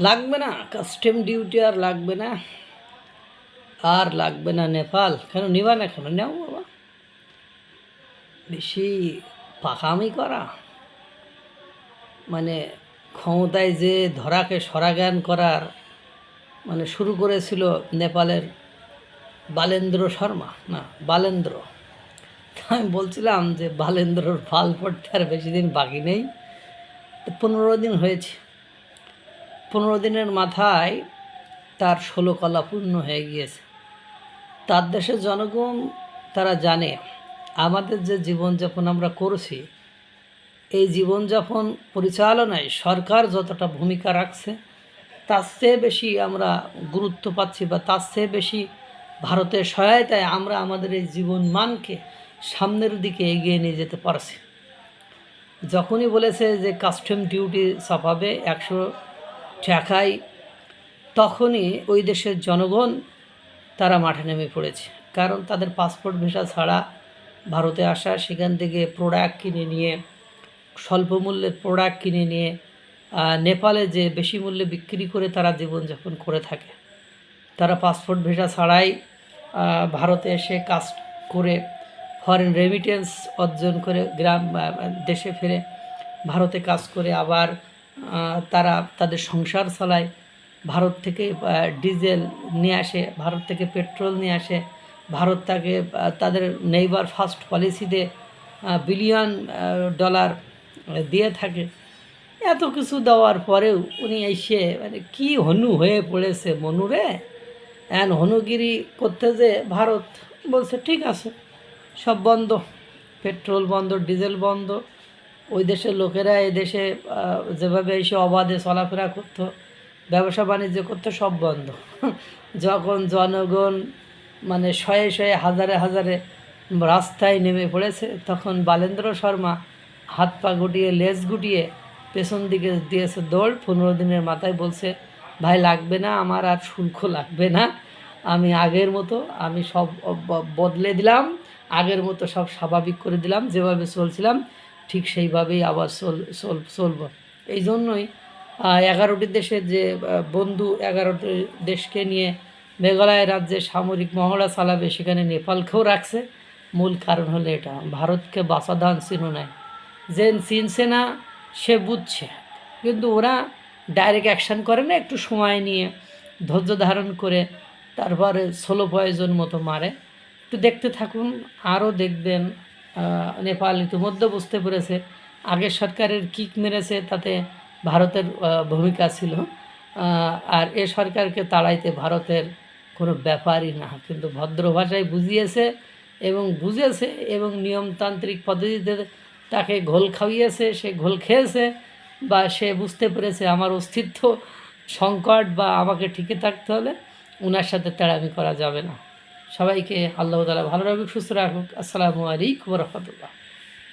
লাগবে না custom duty, আর লাগবে না, আর লাগবে না নেপাল। কেন নিবা না? কেন নেও বাবা, বেশি পাকামি করা মানে ক্ষমতায় যে ধরাকে সরাজ্ঞান করার মানে শুরু করেছিল নেপালের বালেন্দ্র শর্মা, না বালেন্দ্র। আমি বলছিলাম যে বালেন্দ্রর ফাল পড়তে আর বেশি দিন বাকি নেই। তো 15 দিন হয়েছে, 15 দিনের মাথায় তার 16 কলা পূর্ণ হয়ে গিয়েছে। তার দেশের জনগণ তারা জানে আমাদের যে জীবনযাপন আমরা করছি, এই জীবনযাপন পরিচালনায় সরকার যতটা ভূমিকা রাখছে তার চেয়ে বেশি আমরা গুরুত্ব পাচ্ছি, বা তার চেয়ে বেশি ভারতের সহায়তায় আমরা আমাদের এই জীবন মানকে সামনের দিকে এগিয়ে নিয়ে যেতে পারছি। যখনই বলেছে যে কাস্টম ডিউটি চাপাবে 100 টাকায়, তখনই ওই দেশের জনগণ তারা মাঠে নেমে পড়েছে। কারণ তাদের পাসপোর্ট ভিসা ছাড়া ভারতে আসা, সেখান থেকে প্রোডাক্ট কিনে নিয়ে, স্বল্প মূল্যের প্রোডাক্ট কিনে নিয়ে নেপালে যে বেশি মূল্যে বিক্রি করে তারা জীবনযাপন করে থাকে। তারা পাসপোর্ট ভিসা ছাড়াই ভারতে এসে কাজ করে ফরেন রেমিটেন্স অর্জন করে দেশে ফিরে ভারতে কাজ করে আবার তারা তাদের সংসার চালায়। ভারত থেকে ডিজেল নিয়ে আসে, ভারত থেকে পেট্রোল নিয়ে আসে, ভারত তাকে তাদের নেইবার ফার্স্ট পলিসিতে বিলিয়ন ডলার দিয়ে থাকে। এত কিছু দেওয়ার পরেও উনি এসে মানে কি হনু হয়ে পড়েছে মনুরে। হনুগিরি করতে যে ভারত বলছে ঠিক আছে, সব বন্ধ, পেট্রোল বন্ধ, ডিজেল বন্ধ। ওই দেশের লোকেরা এই দেশে যেভাবে এসে অবাধে চলাফেরা করতো, ব্যবসা বাণিজ্য করতে, সব বন্ধ। যখন জনগণ মানে শয়ে শয়ে হাজারে হাজারে রাস্তায় নেমে পড়েছে, তখন বালেন্দ্র শর্মা হাত পা গুটিয়ে লেজ গুটিয়ে পেছন দিকে দিয়েছে দৌড়। 15 দিনের মাথায় বলছে, ভাই লাগবে না, আমার আর শুল্ক লাগবে না, আমি আগের মতো আমি সব বদলে দিলাম, আগের মতো সব স্বাভাবিক করে দিলাম, যেভাবে চলছিলাম ঠিক সেইভাবেই আবার চলব। এই জন্যই 11টি দেশের যে বন্ধু 11টি দেশকে নিয়ে মেঘালয় রাজ্যে সামরিক মহড়া চালাবে, সেখানে নেপালকেও রাখছে। মূল কারণ হলো এটা, ভারতকে বাঁচাধান চিনো নাই, যে চিনছে না সে বুঝছে, কিন্তু ওরা ডাইরেক্ট অ্যাকশান করে না, একটু সময় নিয়ে ধৈর্য ধারণ করে তারপরে 16 পয়জন মতো মারে। একটু দেখতে থাকুন, আরও দেখবেন নেপাল ইতিমধ্যে বুঝতে পেরেছে আগের সরকারের কিক মেরেছে, তাতে ভারতের ভূমিকা ছিল, আর এ সরকারকে তাড়াইতে ভারতের কোনো ব্যাপারই না। কিন্তু ভদ্র ভাষায় বুঝিয়েছে এবং বুঝেছে, এবং নিয়মতান্ত্রিক পদ্ধতিতে তাকে ঘোল খাইয়েছে, সে ঘোল খেয়েছে, বা সে বুঝতে পেরেছে আমার অস্তিত্ব সংকট, বা আমাকে টিকে থাকতে হলে ওনার সাথে তেড়ামি করা যাবে না। সবাইকে আল্লাহ তাআলা ভালো রাখুক, সুস্থ রাখুক। আসসালামু আলাইকুম ওয়া রাহমাতুল্লাহ।